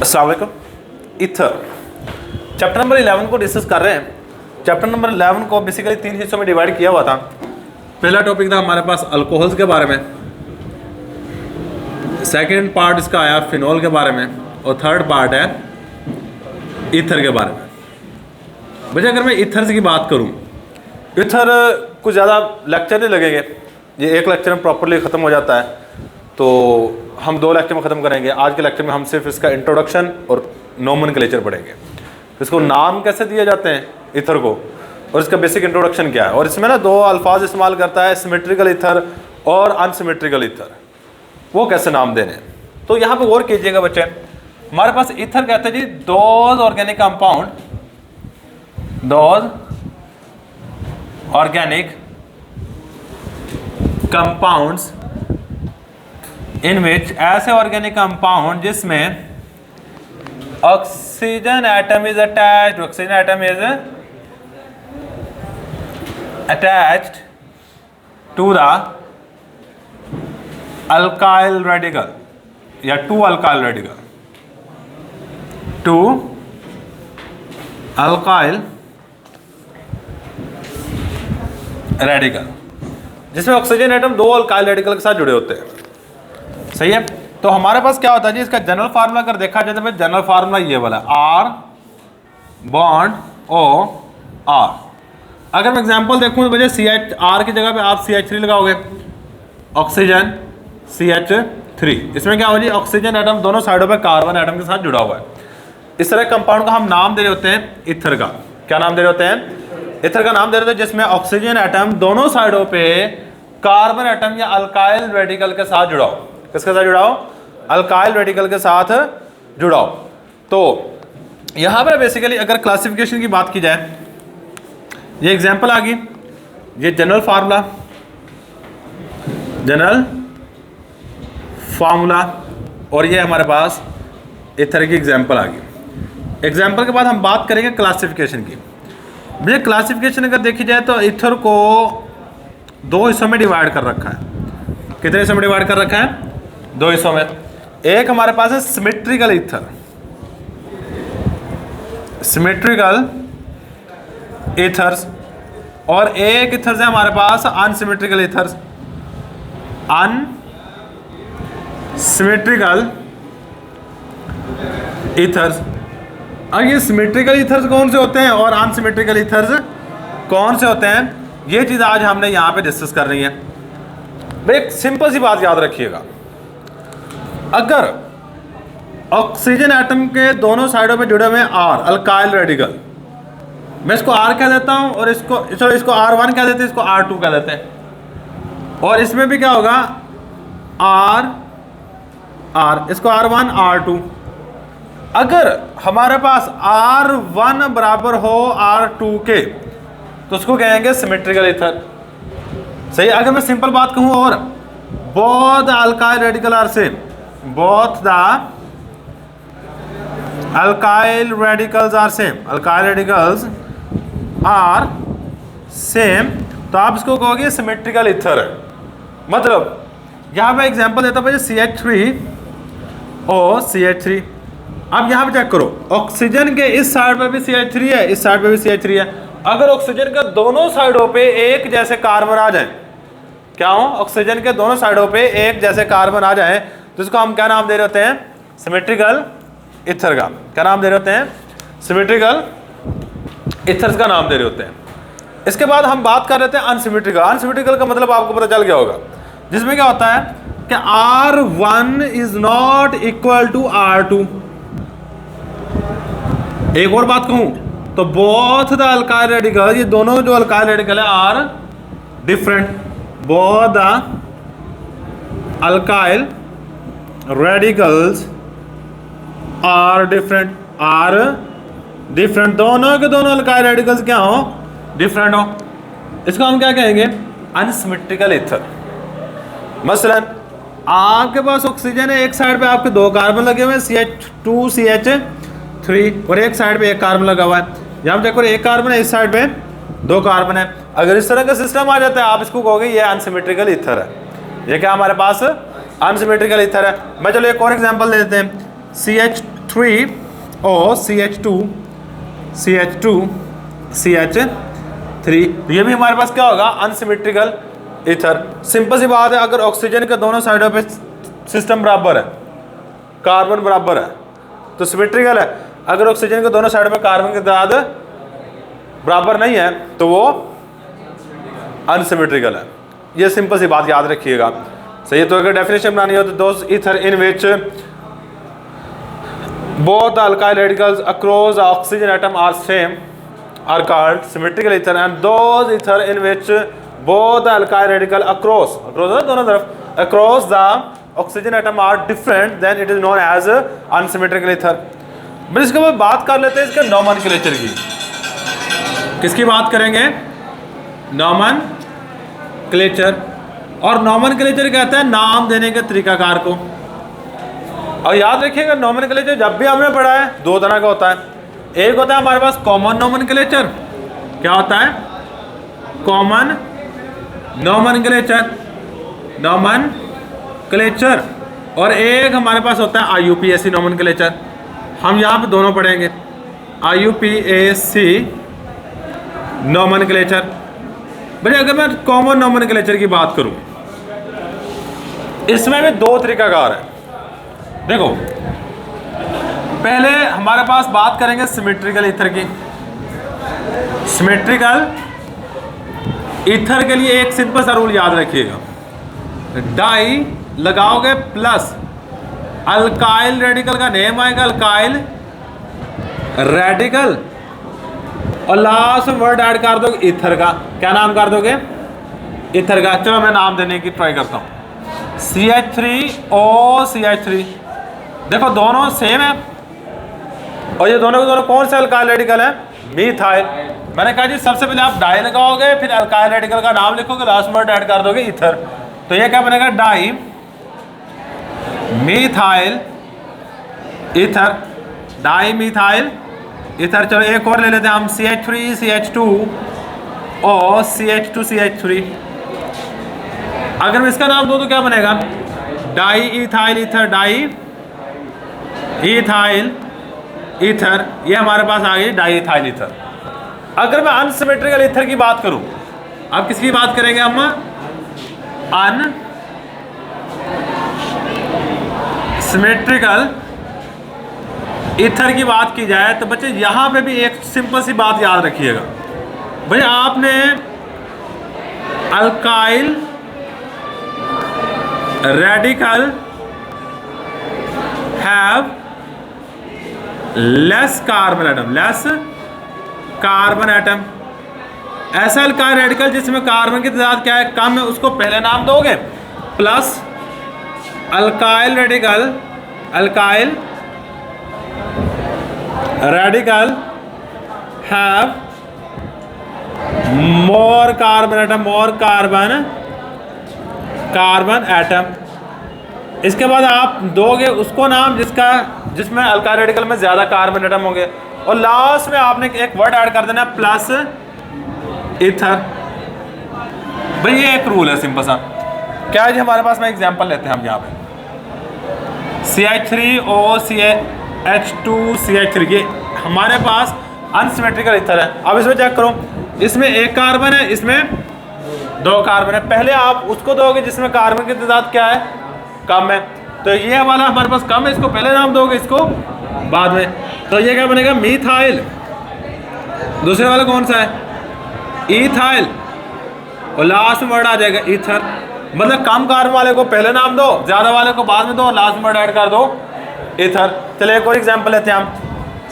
अस्सलाम वालेकुम। Ether chapter number 11 को डिस्कस कर रहे हैं। चैप्टर नंबर 11 को बेसिकली 3 हिस्सों में डिवाइड किया हुआ था। पहला टॉपिक था हमारे पास अल्कोहल्स के बारे में, सेकंड पार्ट इसका आया फिनॉल के बारे में, और थर्ड पार्ट है ईथर के बारे में। वजह अगर मैं ईथर्स की बात करूं, ईथर कुछ ज़्यादा लेक्चर नहीं लगेंगे, ये एक लेक्चर में प्रॉपरली ख़त्म हो जाता है, तो हम 2 लेक्चर में ख़त्म करेंगे। आज के लेक्चर में हम सिर्फ इसका इंट्रोडक्शन और नोमेनक्लेचर पढ़ेंगे, इसको नाम कैसे दिए जाते हैं ईथर को, और इसका बेसिक इंट्रोडक्शन क्या है। और इसमें ना 2 अल्फाज इस्तेमाल करता है, सिमेट्रिकल ईथर और अनसिमेट्रिकल ईथर, वो कैसे नाम देने हैं। तो यहाँ पे गौर कीजिएगा बच्चे, हमारे पास ईथर कहते हैं जी those organic compound, those organic compounds in which, ऐसे ऑर्गेनिक कंपाउंड जिसमें oxygen atom is attached, oxygen atom is attached to the alkyl radical या two alkyl radical, two alkyl radical, जिसमें ऑक्सीजन एटम 2 अल्काइल रेडिकल के साथ जुड़े होते हैं। सही है। तो हमारे पास क्या होता है जी, इसका जनरल फार्मूला अगर देखा जाए तो जनरल फार्मूला ये वाला आर बॉन्ड ओ आर। अगर मैं एग्जांपल देखूं तो मुझे CH आर की जगह पे आप CH3 लगाओगे, ऑक्सीजन CH3, इसमें क्या होगा जी, ऑक्सीजन एटम दोनों साइडों पे कार्बन एटम के साथ जुड़ा हुआ है। इस तरह कंपाउंड का हम नाम दे रहे होते हैं ईथर का। क्या नाम दे रहे होते हैं? ईथर का नाम दे रहे होते हैं जिसमें ऑक्सीजन एटम दोनों साइडों पे कार्बन एटम या अल्काइल रेडिकल के साथ जुड़ा हो। किसके साथ जुड़ा हो? अल्काइल रेडिकल के साथ जुड़ा हो। तो यहां पर बेसिकली अगर क्लासिफिकेशन की बात की जाए, ये एग्जांपल आ गई, ये जनरल फार्मूला, जनरल फार्मूला, और ये हमारे पास ईथर की एग्जांपल आ गई। एग्जांपल के बाद हम बात करेंगे क्लासिफिकेशन की। भैया क्लासिफिकेशन अगर देखी जाए तो ईथर को 2 हिस्सों में डिवाइड कर रखा है। कितने हिस्सों में डिवाइड कर रखा है? 2 हिस्सों में। एक हमारे पास है सिमेट्रिकल ईथर, सिमेट्रिकल ईथर्स, और एक ईथर्स है हमारे पास अनसिमेट्रिकल ईथर्स, अनसिमेट्रिकल ईथर्स। अब ये सिमेट्रिकल ईथर्स कौन से होते हैं और अनसिमेट्रिकल ईथर्स कौन से होते हैं, ये चीज़ आज हमने यहाँ पे डिस्कस कर रही है। भाई एक सिंपल सी बात याद रखिएगा, अगर ऑक्सीजन एटम के दोनों साइडों पे जुड़े हुए हैं आर अल्काइल रेडिकल, मैं इसको आर कह देता हूँ, और इसको R1 कह देते हैं, इसको R2 कह देते हैं, और इसमें भी क्या होगा R, इसको R1 R2। अगर हमारे पास R1 बराबर हो R2 के तो उसको कहेंगे सिमेट्रिकल ईथर। सही। अगर मैं सिंपल बात कहूं, और both alkyl radical are same, both the alkyl radicals are same, alkyl radicals are same, तो आप इसको कहोगे सिमेट्रिकल ईथर है। मतलब यहां पे एग्जांपल देता हूं, CH3 और CH3। अब यहां पे चेक करो, ऑक्सीजन के इस साइड पे भी CH3 है, इस साइड पे भी CH3 है। अगर ऑक्सीजन के दोनों साइडों पे एक जैसे कार्बन आ जाए, क्या हो, ऑक्सीजन के दोनों साइडों पे एक जैसे कार्बन आ जाए, तो इसको हम क्या नाम दे रहे होते हैं? सिमेट्रिकल ईथर का। क्या नाम दे रहे होते हैं? सिमेट्रिकल ईथर्स का नाम दे रहे होते हैं। इसके बाद हम बात कर रहे थे अनसिमेट्रिकल। अनसिमेट्रिकल का मतलब आपको पता चल गया होगा, जिसमें क्या होता है कि R1 is not equal to R2। एक और बात कहूं तो बोथ द अल्काइल रेडिकल, ये दोनों जो अल्काइल रेडिकल है are different, both the alkyl radicals are different, are different, दोनों के दोनों अल्काइल रेडिकल्स क्या हो? डिफरेंट हो। इसको हम क्या कहेंगे? Unsymmetrical ether. मसलन आपके पास ऑक्सीजन है, एक साइड पे आपके 2 कार्बन लगे हुए हैं, CH2 CH3, और एक साइड पे 1 कार्बन लगा हुआ है। यहाँ देखो 1 कार्बन है, इस साइड पे 2 कार्बन है। अगर इस तरह का सिस्टम आ जाता है, आप इसको कहोगे ये अनसिमेट्रिकल ईथर है। ये क्या हमारे पास अनसिमेट्रिकल ईथर है। मैं चलो एक और एग्जांपल दे देते हैं, CH2 H3O CH2 CH3, ये भी हमारे पास क्या होगा, अनसिमेट्रिकल ईथर। सिंपल सी बात है, अगर ऑक्सीजन के दोनों साइडों पे सिस्टम बराबर है, कार्बन बराबर है, तो सिमेट्रिकल है। अगर ऑक्सीजन के दोनों साइडों पे कार्बन की तादाद बराबर नहीं है तो वो अनसिमेट्रिकल है। ये सिंपल सी बात याद रखिएगा, सही है। तो अगर डेफिनेशन बनानी हो तो those ether in which both the alkyl radicals across the oxygen atom are same are called symmetrical ether, and those ether in which both the alkyl radical across दोनों तरफ across the oxygen atom are different, then it is known as unsymmetrical ether। बस इसके बाद बात कर लेते हैं इसके नॉमेनक्लेचर की। किसकी बात करेंगे, नॉमेनक्लेचर। और नॉमेनक्लेचर कहते हैं नाम देने के तरीकाकार को। और याद रखिएगा नॉमेनक्लेचर जब भी हमने पढ़ा है दो तरह का होता है। एक होता है हमारे पास कॉमन नॉमेनक्लेचर, क्या होता है, कॉमन नॉमेनक्लेचर, और एक हमारे पास होता है IUPAC नॉमेनक्लेचर। हम यहाँ पे दोनों पढ़ेंगे, IUPAC नॉमेनक्लेचर। भाई अगर मैं कॉमन नॉमेनक्लेचर की बात करूँ, इसमें भी दो तरीकाकार है। देखो पहले हमारे पास बात करेंगे सिमेट्रिकल ईथर की। सिमेट्रिकल ईथर के लिए एक सिंपल सा रूल याद रखिएगा, डाई लगाओगे प्लस अल्काइल रेडिकल का नेम आएगा अल्काइल रेडिकल, और लास्ट वर्ड ऐड कर दोगे ईथर का। क्या नाम कर दोगे, ईथर का। चलो मैं नाम देने की ट्राई करता हूँ, CH3O CH3। देखो दोनों सेम है, और ये दोनों के दोनों कौन से अल्काइल रेडिकल है, मीथाइल। मैंने कहा जी सबसे पहले आप डाई लगाओगे, फिर अल्काइल रेडिकल का नाम लिखोगे, लास्ट वर्ड ऐड कर दोगे ईथर। तो ये क्या बनेगा, dimethyl ether, dimethyl ether. चलो एक और ले लेते हैं हम, CH3 CH2O CH2 CH3। अगर मैं इसका नाम दूं तो क्या बनेगा, di ethyl ether, di ethyl ether. ये हमारे पास आ गई डाई इथाइल ईथर। अगर मैं अनसिमेट्रिकल ईथर की बात करूं, अब किसकी बात करेंगे हम, अनसिमेट्रिकल ईथर की बात की जाए तो बच्चे यहां पे भी एक सिंपल सी बात याद रखिएगा। भाई आपने alkyl radical have less carbon atom, less carbon atom. ऐसा अल्काइल रेडिकल जिसमें कार्बन की तादाद क्या है, कम है, उसको पहले नाम दोगे, plus alkyl radical, alkyl radical have more carbon atom, more carbon atom. इसके बाद आप दोगे उसको नाम जिसमें अल्काइल रेडिकल में ज्यादा कार्बन एटम होंगे, और लास्ट में आपने एक वर्ड ऐड कर देना प्लस ईथर। भाई ये एक रूल है सिंपल सा। क्या है जी हमारे पास में एग्जांपल लेते हैं हम यहाँ पे, CH3O CH2 CH3, ये हमारे पास अनसिमेट्रिकल ईथर है। अब इसमें चेक करो, इसमें एक कार्बन है, इसमें दो कार्बन है। पहले आप उसको दोगे जिसमें कार्बन की तादाद क्या है, कम है। तो ये वाला हमारे पास कम है, इसको पहले नाम दोगे, इसको बाद में। तो ये क्या बनेगा, मीथाइल। दूसरे वाला कौन सा है, ईथाइल, और लास्ट वर्ड आ जाएगा ईथर। मतलब कम कार्बन वाले को पहले नाम दो, ज्यादा वाले को बाद में दो, लास्ट वर्ड ऐड कर दो ईथर। चलिए एक और एग्जांपल लेते हैं हम,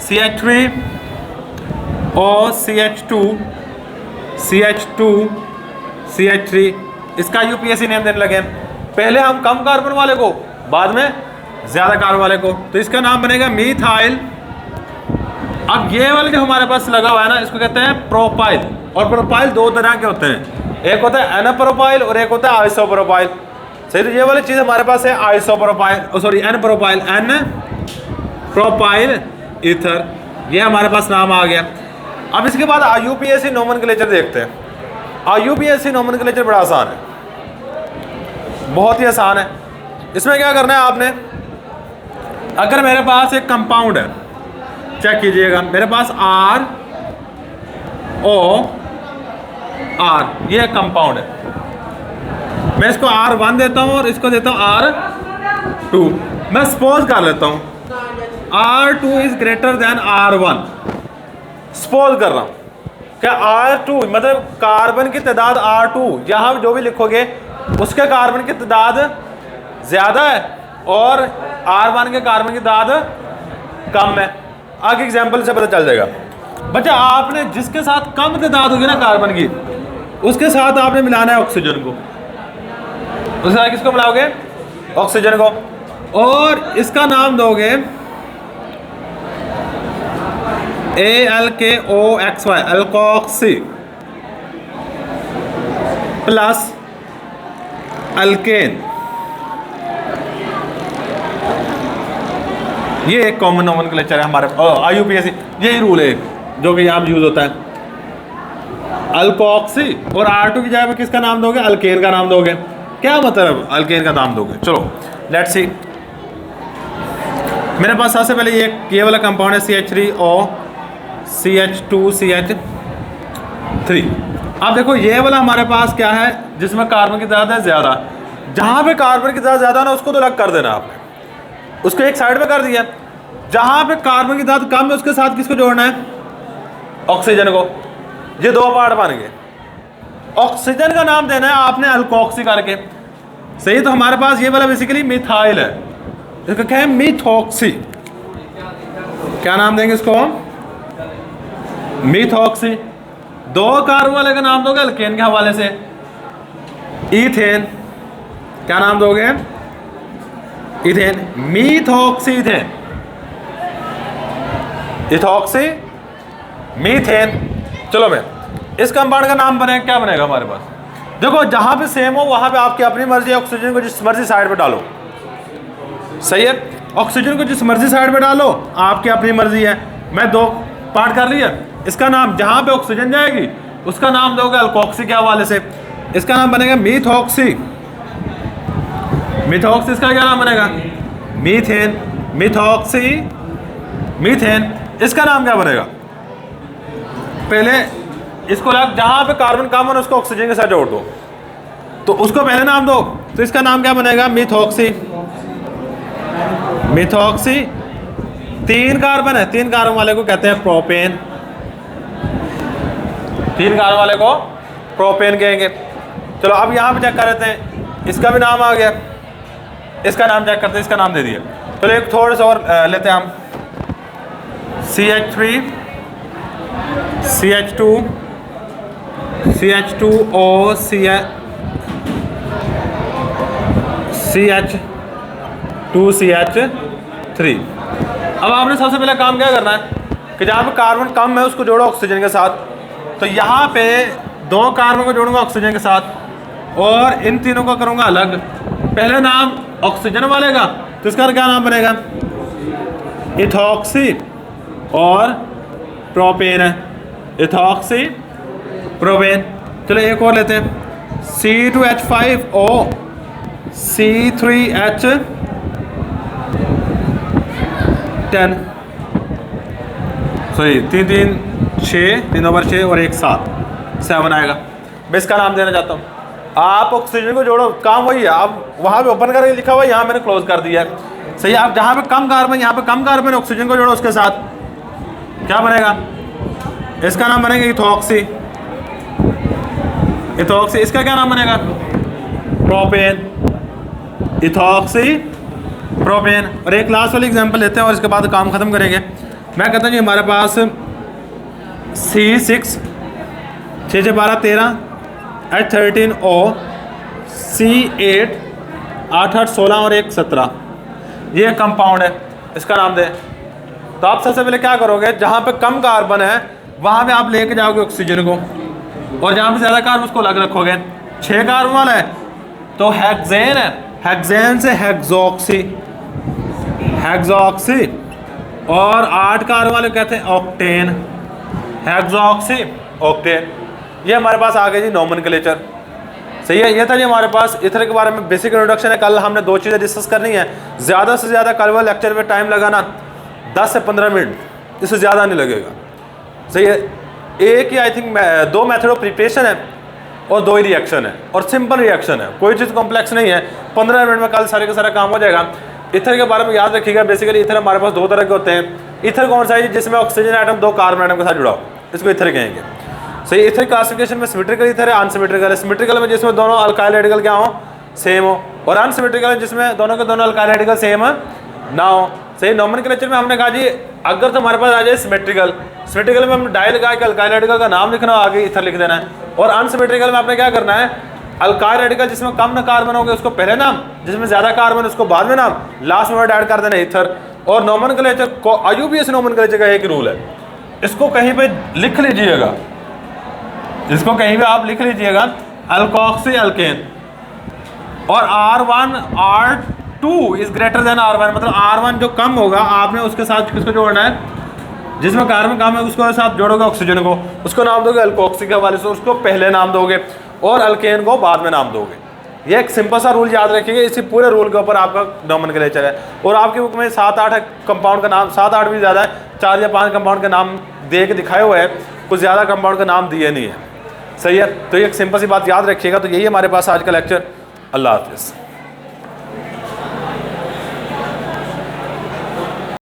CH3O CH2 CH3। इसका UPAC नेम देने लगे। पहले हम कम कार्बन वाले को, बाद में ज्यादा कार्बन वाले को, तो इसका नाम बनेगा मीथाइल। अब ये वाले जो हमारे पास लगा हुआ है ना, इसको कहते हैं प्रोपाइल। और प्रोपाइल दो तरह के होते हैं, एक होता है एनप्रोपाइल और एक होता है आइसोप्रोपाइल। सही, तो ये वाली चीज हमारे पास है isopropyl, sorry n propyl ether. ये हमारे पास नाम आ गया। अब इसके बाद IUPAC नोमेनक्लेचर देखते हैं। IUPAC नोमेनक्लेचर बड़ा आसान है, बहुत ही आसान है। इसमें क्या करना है आपने, अगर मेरे पास एक कंपाउंड है, चेक कीजिएगा, मेरे पास आर ओ आर, ये कंपाउंड है, मैं इसको R1 देता हूं और इसको देता हूं R2। मैं सपोज कर लेता हूं R2 is greater than R1, suppose कर रहा हूं क्या R2 मतलब कार्बन की तादाद R2, यहां जो भी लिखोगे उसके कार्बन की तादाद ज्यादा है और R1 के कार्बन की तादाद कम है। आगे एग्जांपल से पता चल जाएगा। बच्चा आपने जिसके साथ कम तादाद होगी ना कार्बन की, उसके साथ आपने मिलाना है ऑक्सीजन को। उसके साथ किसको मिलाओगे? ऑक्सीजन को। और इसका नाम दोगे ALKOXY, अल्कोक्सी प्लस अल्केन। ये एक कॉमन नोमेनक्लेचर है हमारे IUPAC, यही रूल है जो कि यहाँ यूज होता है। अल्कोक्सी और R2 की जगह पे किसका नाम दोगे? अल्केन का नाम दोगे। क्या मतलब अल्केन का नाम दोगे? चलो लेट्स सी। मेरे पास सबसे पहले ये वाला कंपाउंड है CH3O CH2CH3। अब देखो ये वाला हमारे पास क्या है जिसमें कार्बन की तादाद है ज़्यादा। जहाँ पे कार्बन की तादाद ज़्यादा ना उसको तो अलग कर देना आपने, उसको एक साइड पे कर दिया। जहाँ पे कार्बन की तादाद कम है उसके साथ किसको जोड़ना है? ऑक्सीजन को। ये दो पार्ट बन गए। ऑक्सीजन का नाम देना है आपने अल्कोक्सी करके, सही। तो हमारे पास ये वाला बेसिकली मिथाइल है, इसका क्या है? मिथॉक्सी। क्या नाम देंगे इसको? मिथॉक्सी। दो कार्बन वाले का नाम दोगे अल्केन के हवाले से, इथेन। क्या नाम दोगे? Ethane, methoxy ethane, ethoxy methane. चलो मैं इस कंपाउंड का नाम बने, क्या बनेगा हमारे पास? देखो जहां पे सेम हो वहां पे आपकी अपनी मर्जी है, ऑक्सीजन को जिस मर्जी साइड पे डालो, सही है। ऑक्सीजन को जिस मर्जी साइड पे डालो, आपकी अपनी मर्जी है। मैं दो पार्ट कर लिया। इसका नाम जहां पे ऑक्सीजन जाएगी उसका नाम दोगे अल्कोक्सी के हवाले से, इसका नाम बनेगा मिथॉक्सी। मिथॉक्सी इसका क्या नाम बनेगा? मीथेन। मिथॉक्सी मीथेन, इसका नाम क्या बनेगा? पहले इसको लग जहां पे कार्बन कम हो उसको ऑक्सीजन के साथ जोड़ दो, तो उसको पहले नाम दो, तो इसका नाम क्या बनेगा? मिथॉक्सी। मिथॉक्सी। तीन कार्बन है, तीन कार्बन वाले को कहते हैं प्रोपेन। तीन कार्बन वाले को प्रोपेन कहेंगे। चलो अब यहां पे चेक कर लेते हैं, इसका भी नाम आ गया, इसका नाम चेक करते हैं, इसका नाम दे दिया। चलो एक थोड़े से और लेते हैं हम, CH3 CH2 CH2O CH2CH3। अब आपने सबसे पहले काम क्या करना है कि जहाँ पे कार्बन कम है उसको जोड़ो ऑक्सीजन के साथ। तो यहाँ पे दो कार्बन को जोड़ूंगा ऑक्सीजन के साथ और इन तीनों को करूँगा अलग। पहले नाम ऑक्सीजन वाले का, तो इसका क्या नाम बनेगा? इथॉक्सी और प्रोपेन है, इथॉक्सी प्रोपेन। चलो एक और लेते हैं, C2H5O C3H10। सॉरी, तीन तीन 6, 3 ओवर 6 और एक 7 आएगा। मैं इसका नाम देना चाहता हूँ। आप ऑक्सीजन को जोड़ो, काम वही है। आप वहाँ पे ओपन करके लिखा हुआ है, यहाँ मैंने क्लोज कर दिया है, सही है। आप जहाँ पे कम कार्बन, यहाँ पे कम कार्बन, ऑक्सीजन को जोड़ो उसके साथ, क्या बनेगा? इसका नाम बनेगा इथॉक्सी। इथॉक्सी, इसका क्या नाम बनेगा? प्रोपेन। Ethoxy propane. और एक लास्ट वाली एग्जांपल लेते हैं और इसके बाद काम खत्म करेंगे। मैं कहता हूँ जी हमारे पास C6 6 6 12 13 H13O C8 8 8 16 और 1 17, ये कंपाउंड है, इसका नाम दे। तो आप सबसे पहले क्या करोगे, जहाँ पे कम कार्बन है वहाँ पे आप लेके जाओगे ऑक्सीजन को, और जहाँ पे ज़्यादा कार्बन उसको अलग रखोगे। 6 कार्बन वाला है तो हेक्सेन है, हेक्सेन से हेक्सोक्सी, हेक्सोक्सी। और 8 कार्बन वाले कहते हैं ऑक्टेन, हेक्सोक्सी ऑक्टेन। ये हमारे पास आ गया जी नोमेनक्लेचर। सही है, ये था जी हमारे पास ईथर के बारे में बेसिक इंट्रोडक्शन है। कल हमने 2 चीज़ें डिस्कस करनी है, ज़्यादा से ज़्यादा कल वाले लेक्चर में टाइम लगाना 10 से 15 मिनट, इससे ज़्यादा नहीं लगेगा। सही है, एक ही I think 2 method of preparation है और 2 ही रिएक्शन है और सिंपल रिएक्शन है, कोई चीज़ कॉम्प्लेक्स नहीं है। 15 मिनट में कल सारे का सारा काम हो जाएगा। ईथर के बारे में याद रखिएगा, बेसिकली ईथर हमारे पास 2 तरह के होते हैं। ईथर कौन सा है जिसमें ऑक्सीजन एटम 2 कार्बन एटम के साथ जुड़ा हो, इसको ईथर कहेंगे। सही, ईथर क्लासिफिकेशन में सिमेट्रिकल ईथर है, अनसिमेट्रिकल है। सिमेट्रिकल में जिसमें दोनों अल्काइल रेडिकल क्या हो, सेम हो, और अनसिमेट्रिकल जिसमें दोनों के दोनों अल्काइल रेडिकल सेम ना हो। सही, नॉमेनक्लेचर में हमने कहा जी अगर तो हमारे पास आ जाए सिमेट्रिकल, सिमेट्रिकल में हमने डाई लगा के अल्काइल रेडिकल का नाम लिखना हो, आगे ईथर लिख देना है। और अनसिमेट्रिकल में आपने क्या करना है, अल्काइल रेडिकल जिसमें कम ना कार्बन होगा उसको पहले नाम, जिसमें ज्यादा कार्बन उसको बाद में नाम, लास्ट में ऐड कर देना ईथर। और नॉमेनक्लेचर को आईयूपीएस नॉमेनक्लेचर का एक रूल है, इसको कहीं पे लिख लीजिएगा, इसको कहीं भी आप लिख लीजिएगा, अल्कोक्सी अल्केन और R1 R2 is greater than R1, मतलब R1 जो कम होगा आपने उसके साथ किसको जोड़ना है, जिसमें कार्बन कम है उसको साथ जोड़ोगे ऑक्सीजन को, उसको नाम दोगे अल्कोक्सी के हवाले से, उसको पहले नाम दोगे और अल्केन को बाद में नाम दोगे। ये एक सिंपल सा रूल याद रखिएगा, इसी पूरे रूल के ऊपर आपका नॉमेनक्लेचर है। और आपकी बुक में 7-8 कंपाउंड का नाम, 7-8 भी ज़्यादा है, 4 या 5 कंपाउंड का नाम दे के दिखाए हुए हैं, कुछ ज़्यादा कंपाउंड का नाम दिए नहीं है। सही है, तो ये एक सिंपल सी बात याद रखिएगा। तो यही हमारे पास आज का लेक्चर। अल्लाह हाफिज़।